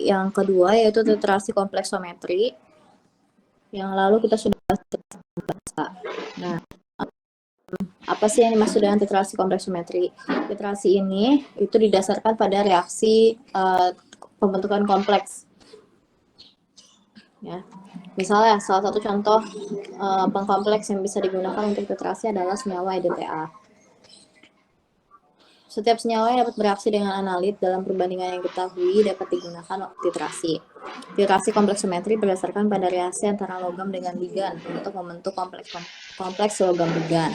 yang kedua yaitu titrasi kompleksometri. Yang lalu kita sudah bahas. Nah, apa sih yang dimaksud dengan titrasi kompleksometri? Titrasi ini itu didasarkan pada reaksi pembentukan kompleks. Ya. Misalnya salah satu contoh pengkompleks yang bisa digunakan untuk titrasi adalah senyawa EDTA. Setiap senyawa yang dapat bereaksi dengan analit dalam perbandingan yang diketahui dapat digunakan titrasi. Titrasi kompleksometri berdasarkan pada reaksi antara logam dengan ligan untuk membentuk kompleks logam ligan.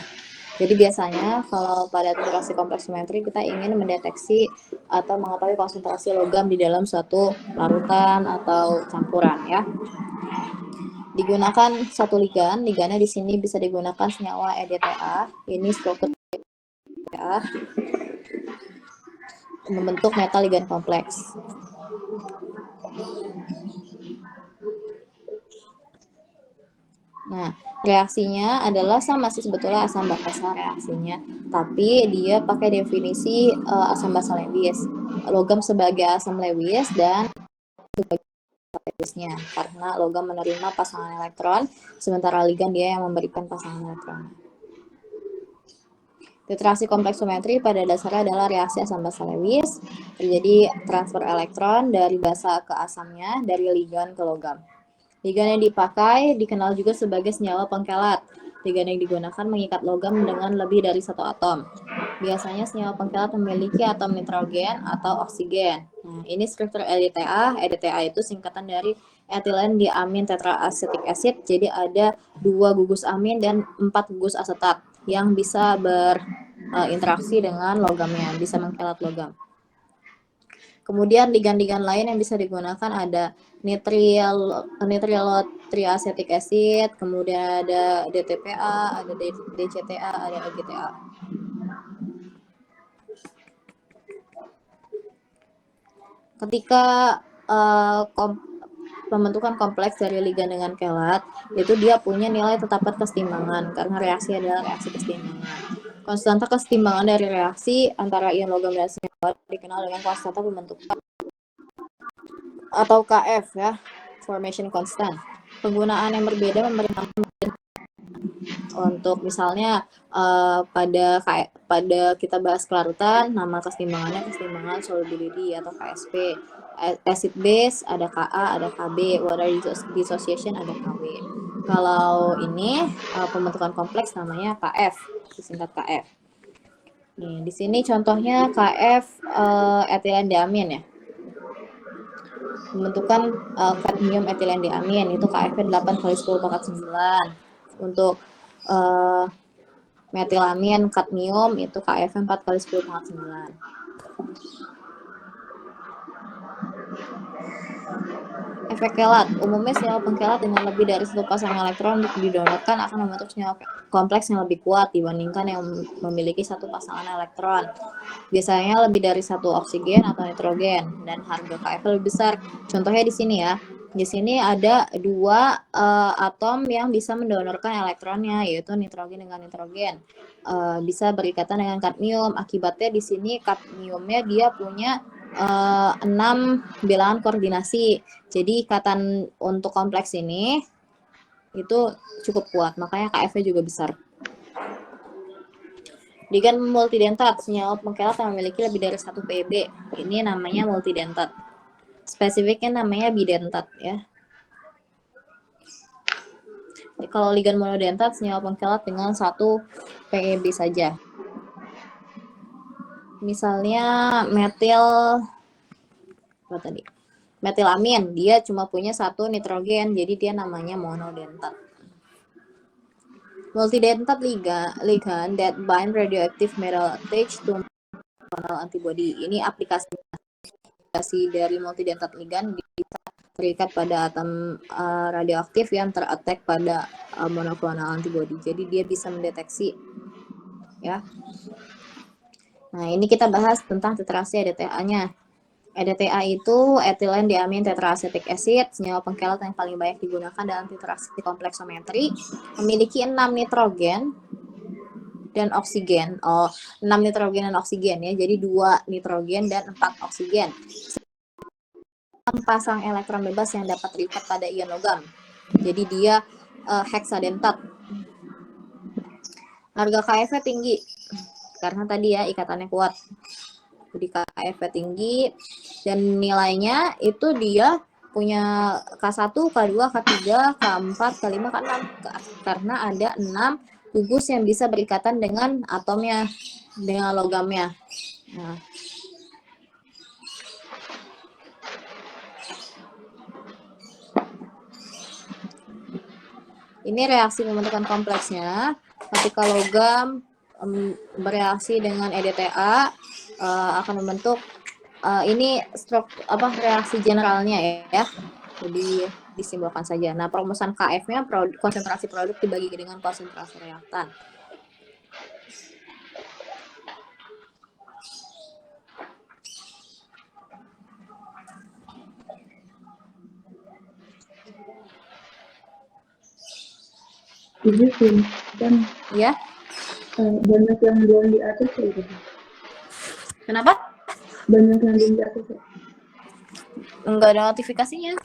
Jadi biasanya kalau pada titrasi kompleksometri kita ingin mendeteksi atau mengetahui konsentrasi logam di dalam suatu larutan atau campuran ya. Digunakan satu ligan, ligannya di sini bisa digunakan senyawa EDTA, ini struktur EDTA membentuk metal ligan kompleks. Nah, reaksinya adalah sama sih sebetulnya asam basa reaksinya, tapi dia pakai definisi asam basa Lewis. Logam sebagai asam Lewis dan sebagai Lewisnya, karena logam menerima pasangan elektron, sementara ligan dia yang memberikan pasangan elektron. Titrasi kompleksometri pada dasarnya adalah reaksi asam basa Lewis, terjadi transfer elektron dari basa ke asamnya, dari ligan ke logam. Ligan yang dipakai dikenal juga sebagai senyawa pengkelat. Ligan yang digunakan mengikat logam dengan lebih dari satu atom. Biasanya senyawa pengkelat memiliki atom nitrogen atau oksigen. Nah, ini struktur EDTA. EDTA itu singkatan dari etilen diamin tetraasetik acid. Jadi ada 2 gugus amin dan 4 gugus asetat yang bisa berinteraksi dengan logamnya, bisa mengkelat logam. Kemudian ligan-ligan lain yang bisa digunakan ada nitril triacetic acid, kemudian ada DTPA, ada DCTA, ada EGTA. Ketika pembentukan kompleks dari ligan dengan kelat, itu dia punya nilai tetapan kesetimbangan karena reaksi adalah reaksi kesetimbangan. Konstanta kesetimbangan dari reaksi antara ion logam dan senyawa dikenal dengan konstanta pembentukan atau KF ya, formation constant. Penggunaan yang berbeda memberikan untuk misalnya pada kita bahas kelarutan, nama kesetimbangannya kesetimbangan solubility atau KSP. Acid base ada Ka, ada Kb, water dissociation ada Kw. Kalau ini pembentukan kompleks namanya Kf, disingkat Kf. Nih, di sini contohnya Kf etilen diamin ya. Pembentukan kadmium etilen diamin itu KF 8 kali 10 pangkat 9. Untuk metilamin kadmium itu KF 4 kali 10 pangkat 9. Efek kelat. Umumnya senyawa pengkelat dengan lebih dari satu pasang elektron untuk didonorkan akan membentuk senyawa kompleks yang lebih kuat dibandingkan yang memiliki satu pasangan elektron. Biasanya lebih dari satu oksigen atau nitrogen dan harga KF lebih besar. Contohnya di sini ya. Di sini ada 2 atom yang bisa mendonorkan elektronnya, yaitu nitrogen dengan nitrogen. Bisa berikatan dengan kadmium. Akibatnya di sini kadmiumnya dia punya 6 bilangan koordinasi. Jadi ikatan untuk kompleks ini itu cukup kuat, makanya KF-nya juga besar. Ligan multidentat, senyawa pengkelat yang memiliki lebih dari 1 PB. Ini namanya multidentat. Spesifiknya namanya bidentat ya. Kalau ligan monodentat, senyawa pengkelat dengan 1 PEB saja. Misalnya metilamin, dia cuma punya 1 nitrogen, jadi dia namanya monodentat. Multidentat ligand that bind radioactive metal attached to monoclonal antibody. Ini aplikasi dari multidentat ligand bisa terikat pada atom radioaktif yang terattack pada monoclonal antibody. Jadi dia bisa mendeteksi ya. Nah, ini kita bahas tentang titrasi EDTA-nya. EDTA itu etilen diamin tetraacetic acid, senyawa pengkelat yang paling banyak digunakan dalam titrasi kompleksometri, memiliki 6 nitrogen dan oksigen. 6 nitrogen dan oksigen ya. Jadi 2 nitrogen dan 4 oksigen. pasang elektron bebas yang dapat terikat pada ion logam. Jadi dia heksadentat. Harga KF tinggi karena tadi ya ikatannya kuat. Jadi KF tinggi dan nilainya itu dia punya K1, K2, K3, K4, K5, K6 karena ada 6 gugus yang bisa berikatan dengan atomnya, dengan logamnya. Nah, ini reaksi pembentukan kompleksnya. Ketika logam bereaksi dengan EDTA akan membentuk ini reaksi generalnya ya. Jadi disimbolkan saja. Nah, perumusan KF-nya konsentrasi produk dibagi dengan konsentrasi reaktan. Ibu sih, dan ya. Banyak yang belum di atas ya itu. Kenapa? Banyak yang belum di atas ya. Enggak ada notifikasinya.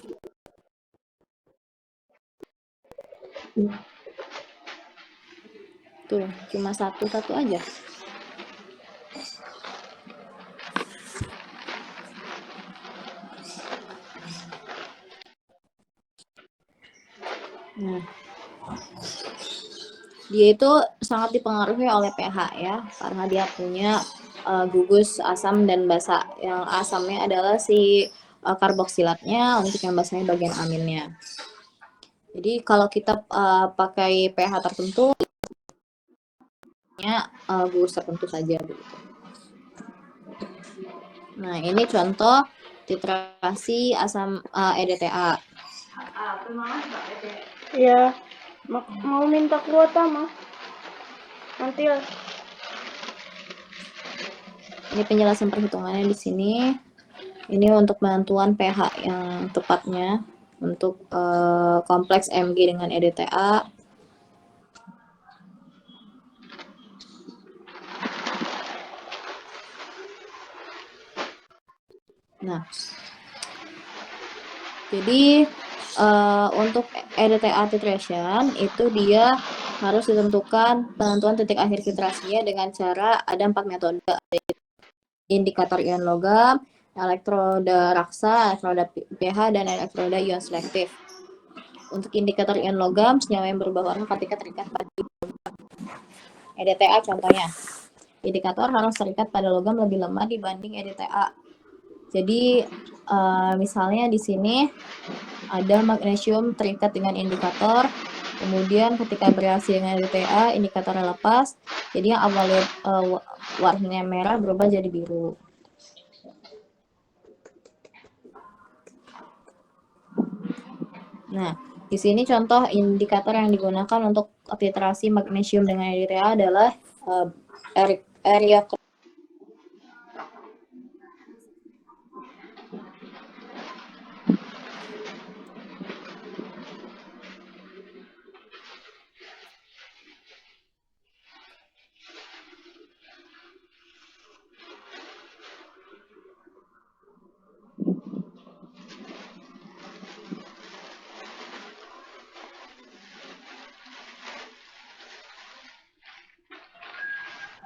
Tuh, cuma satu aja. Nah, dia itu sangat dipengaruhi oleh pH ya, karena dia punya gugus asam dan basa. Yang asamnya adalah si karboksilatnya, untuk yang basanya bagian aminnya. Jadi kalau kita pakai pH tertentu, gugus tertentu saja begitu. Nah, ini contoh titrasi asam EDTA. Ya, mau minta kuota mah. Nanti lah. Ini penjelasan perhitungannya di sini. Ini untuk penentuan pH yang tepatnya untuk kompleks Mg dengan EDTA. Nah, jadi untuk EDTA titration itu dia harus ditentukan penentuan titik akhir titrasinya dengan cara ada 4 metode. Indikator ion logam, elektroda raksa, elektroda pH, dan elektroda ion selektif. Untuk indikator ion logam, senyawa yang berubah warna ketika terikat pada EDTA contohnya. Indikator harus terikat pada logam lebih lemah dibanding EDTA. Jadi misalnya di sini ada magnesium terikat dengan indikator, kemudian ketika bereaksi dengan EDTA, indikatornya lepas, jadi yang awalnya warnanya merah berubah jadi biru. Nah, di sini contoh indikator yang digunakan untuk titrasi magnesium dengan EDTA adalah area.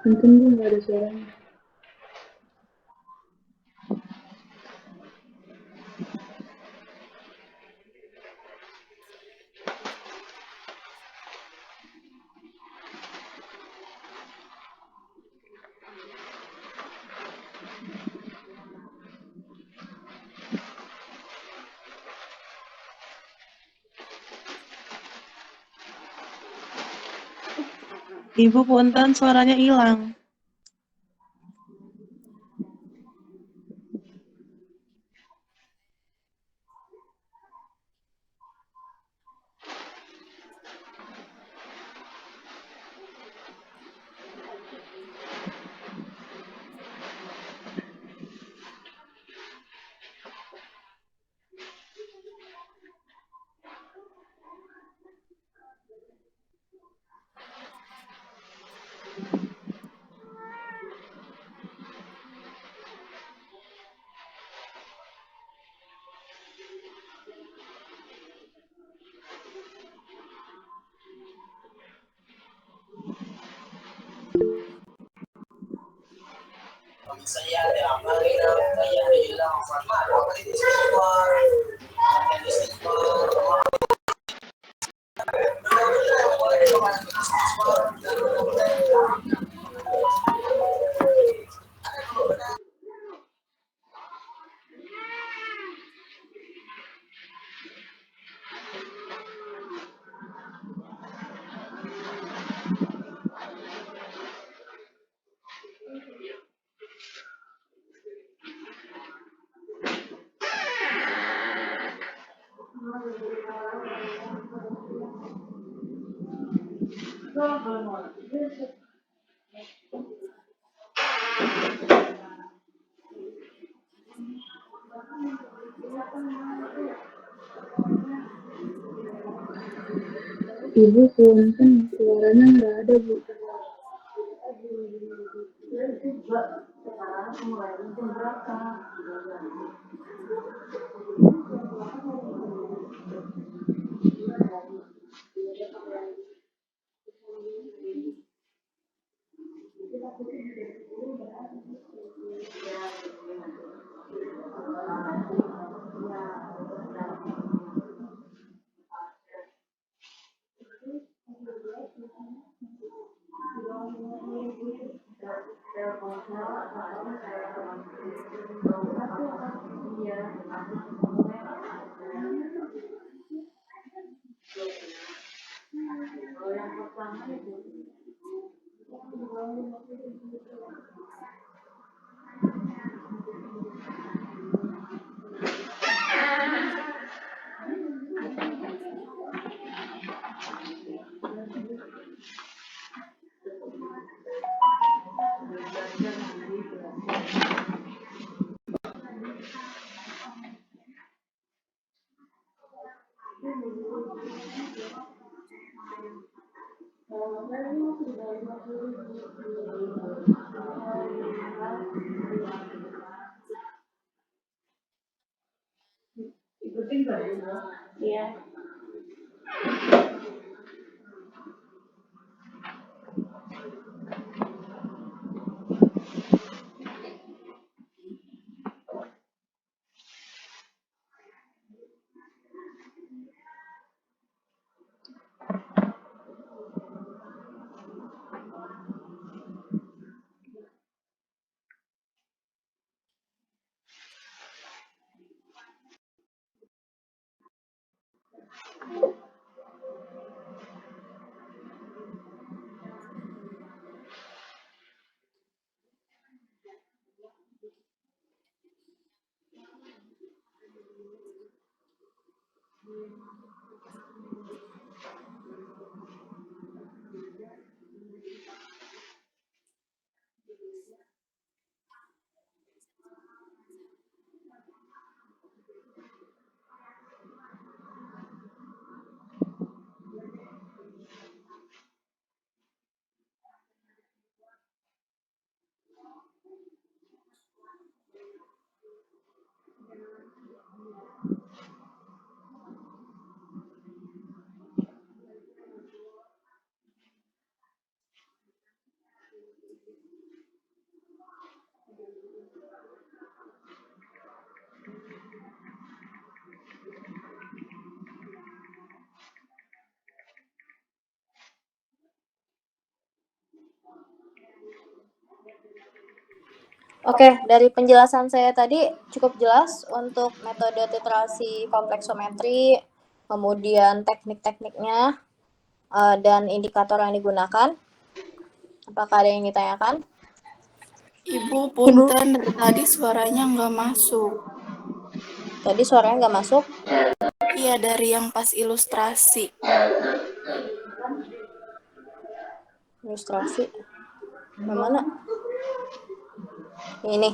Mungkin gue nggak ada suaranya. Ibu punten suaranya hilang. Ibu punten suaranya nggak ada Bu. Iya. Oke, dari penjelasan saya tadi cukup jelas untuk metode titrasi kompleksometri, kemudian teknik-tekniknya, dan indikator yang digunakan. Apakah ada yang ditanyakan? Ibu, punten, dari tadi suaranya nggak masuk. Tadi suaranya nggak masuk? Iya, dari yang pas ilustrasi. Ilustrasi. Yang mana? Ini.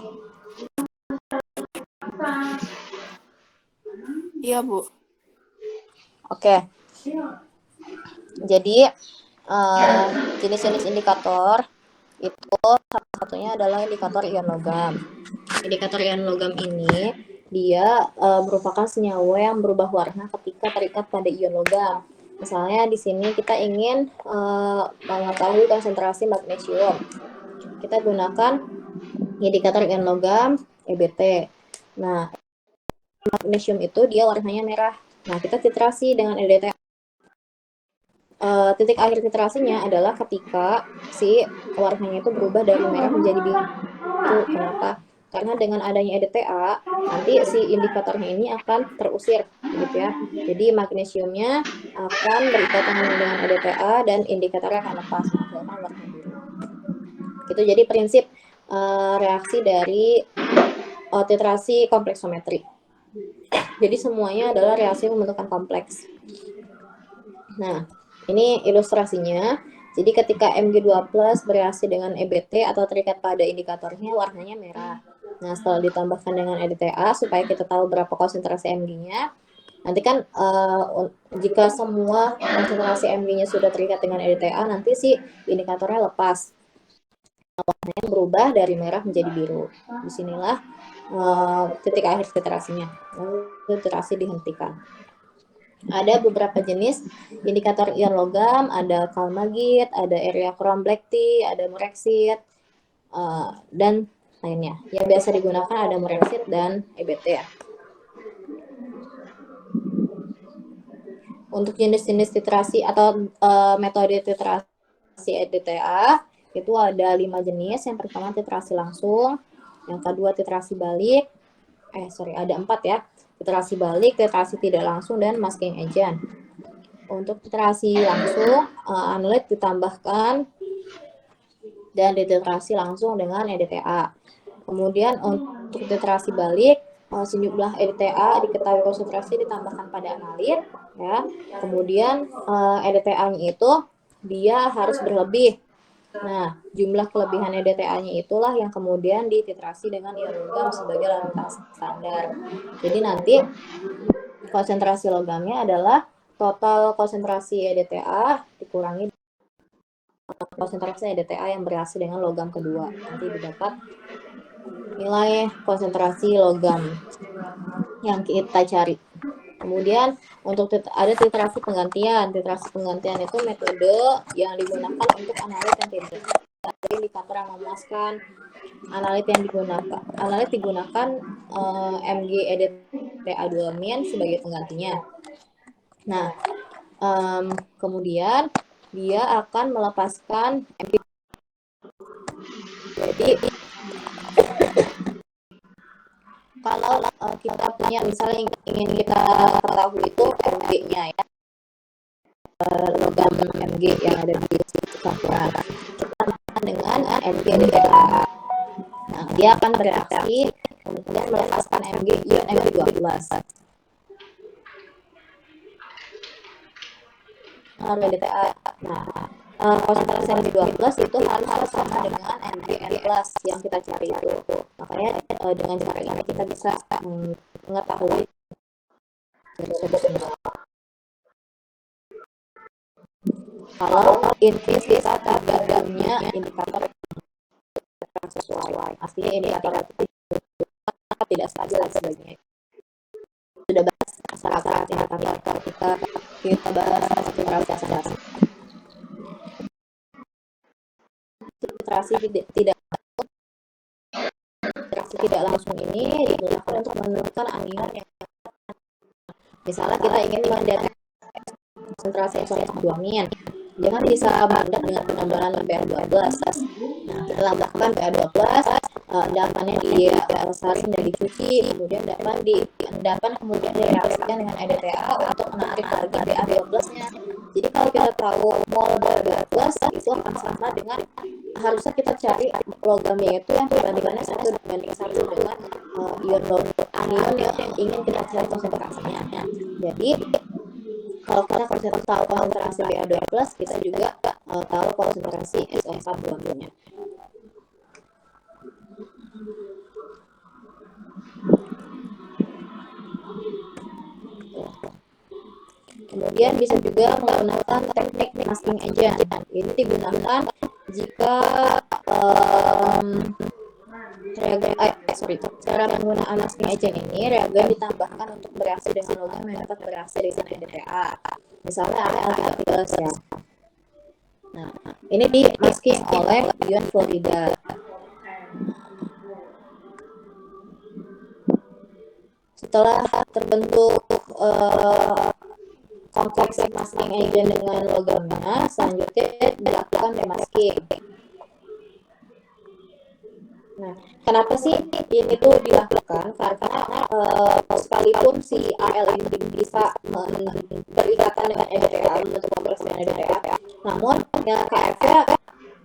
Iya, Bu. Oke. Jadi, jenis-jenis indikator itu salah satunya adalah indikator ion logam. Indikator ion logam ini dia merupakan senyawa yang berubah warna ketika terikat pada ion logam. Misalnya di sini kita ingin mengetahui konsentrasi magnesium. Kita gunakan indikator ion logam EBT. Nah, magnesium itu dia warnanya merah. Nah, kita titrasi dengan EDTA. Titik akhir titrasinya adalah ketika si warnanya itu berubah dari merah menjadi biru. Kenapa? Karena dengan adanya EDTA, nanti si indikatornya ini akan terusir, gitu ya. Jadi magnesiumnya akan berikatan dengan EDTA dan indikatornya akan lepas menghasilkan warna biru. Itu jadi prinsip reaksi dari titrasi kompleksometri. Jadi semuanya adalah reaksi pembentukan kompleks. Nah, ini ilustrasinya. Jadi ketika Mg2+ bereaksi dengan EBT atau terikat pada indikatornya, warnanya merah. Nah, setelah ditambahkan dengan EDTA, supaya kita tahu berapa konsentrasi Mg-nya, nanti kan jika semua konsentrasi Mg-nya sudah terikat dengan EDTA, nanti si indikatornya lepas. Warnanya berubah dari merah menjadi biru. Disinilah titik akhir titrasinya. Lalu titrasi dihentikan. Ada beberapa jenis indikator ion logam, ada kalmagit, ada area chrome black tea, ada murexit, dan lainnya. Yang biasa digunakan ada murexit dan EBT ya. Untuk jenis-jenis titrasi atau metode titrasi EDTA itu ada 5 jenis. Yang pertama titrasi langsung, yang kedua titrasi balik, ada 4 ya. Titrasi balik, titrasi tidak langsung, dan masking agent. Untuk titrasi langsung, analit ditambahkan dan dititrasi langsung dengan EDTA. Kemudian untuk titrasi balik, sejumlah EDTA diketahui konsentrasi ditambahkan pada analit, ya. Kemudian EDTA-nya itu dia harus berlebih. Nah, jumlah kelebihan EDTA-nya itulah yang kemudian dititrasi dengan ion logam sebagai lalu lintas standar. Jadi nanti konsentrasi logamnya adalah total konsentrasi EDTA dikurangi konsentrasi EDTA yang bereaksi dengan logam kedua. Nanti didapat nilai konsentrasi logam yang kita cari. Kemudian untuk ada titrasi penggantian. Titrasi penggantian itu metode yang digunakan untuk analit yang tidak ada indikator yang memuaskan. Analit digunakan Mg EDTA2- sebagai penggantinya. Nah, kemudian dia akan melepaskan Mg. Jadi kalau kita punya misalnya ingin kita ketahui itu Mg-nya ya, logam Mg yang ada di campuran, kita dengan Mg EDTA. Nah, dia akan bereaksi kemudian melepaskan Mg ion Mg2+. EDTA. Nah, konsentrasi Mg2+ itu harus sama dengan Mgn+ yang kita cari itu. Makanya dengan cara ini kita bisa mengetahui kalau intensitas logamnya indikator sesuai. Artinya indikator itu tidak stabil dan sebagainya. Sudah bahas syarat-syarat indikator kita bahas titrasi tidak langsung ini digunakan untuk menentukan anion yang misalnya kita ingin mendeteksi konsentrasi isotonin, jangan bisa mendadak dengan penambahan PA12. Nah, kita tambahkan PA12, endapannya disaring dan dicuci, kemudian endapan kemudian direaksikan dengan EDTA untuk menarik lagi PA12-nya. Jadi kalau kita tahu mol PA12 itu akan sama dengan, harusnya kita cari logamnya itu yang perbandingannya 1:1 dengan anion yang ingin kita cari konsentrasinya. Jadi kalau kita tahu konsentrasi PA2+, kita juga tahu konsentrasi SO4 logamnya. Kemudian bisa juga menggunakan teknik masking agent. Ini digunakan jika cara penggunaan masking agent ini, reagen ditambahkan untuk bereaksi dengan logam yang dapat bereaksi dengan EDTA. Misalnya Al3+ ya. Nah, ini di masking oleh ion fluorida. Setelah terbentuk kompleks masking agent dengan logamnya, selanjutnya dilakukan demasking. Nah, kenapa sih ini tuh dilakukan? Karena sekalipun si AL ini bisa berikatan dengan EDTA, membentuk kompleks dengan EDTA, namun yang KF-nya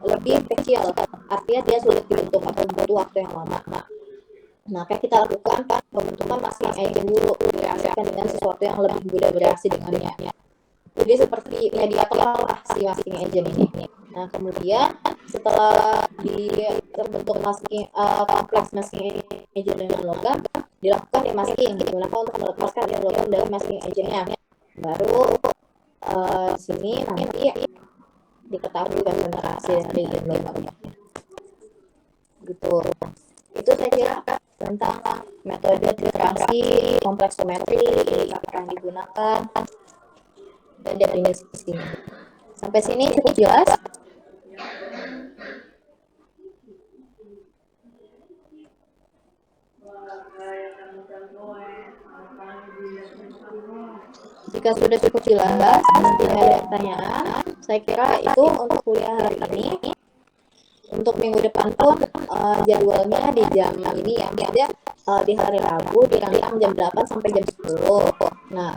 lebih kecil, artinya dia sulit dibentuk atau butuh waktu yang lama. Nah, kayak kita lakukan pembentukan masking agent dulu, direaksikan dengan sesuatu yang lebih mudah bereaksi dengannya. Jadi seperti mediator lah si masking agent ini. Nah, kemudian setelah terbentuk kompleks masking agent dengan logam, dilakukan demasking, digunakan untuk melepaskan logam dari masking agentnya. Baru di sini nanti diketahui konsentrasi dari logamnya. Gitu. Itu saya kira tentang metode filtrasi kompleksometri yang digunakan dan definisinya. Sampai sini cukup jelas? Jika sudah cukup jelas, tidak ada pertanyaan, saya kira itu untuk kuliah hari ini. Untuk minggu depan pun jadwalnya di jam ini ya, maksudnya di hari Rabu di rentang jam 8 sampai jam 10. Nah,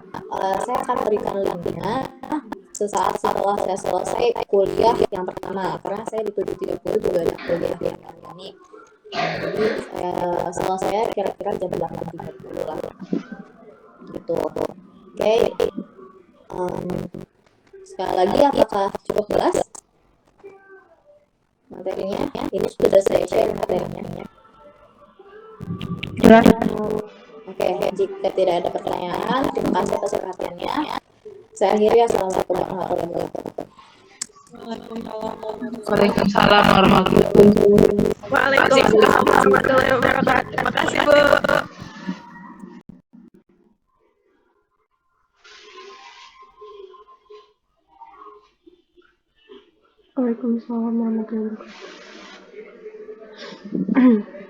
saya akan berikan linknya sesaat setelah saya selesai kuliah yang pertama, karena saya di 7.30 juga ada kuliah yang ini. Jadi setelah saya kira-kira jam 8.30 lah. Gitu. Oke. Sekali lagi, apakah cukup jelas materinya? Ini sudah saya share materinya. Jelas. Oke, jika tidak ada pertanyaan, terima kasih atas perhatiannya. Saya akhiri. Assalamualaikum warahmatullahi wabarakatuh. Waalaikumsalam warahmatullahi wabarakatuh. Waalaikumsalam warahmatullahi wabarakatuh. Terima kasih, Bu. Waalaikumsalam warahmatullahi wabarakatuh.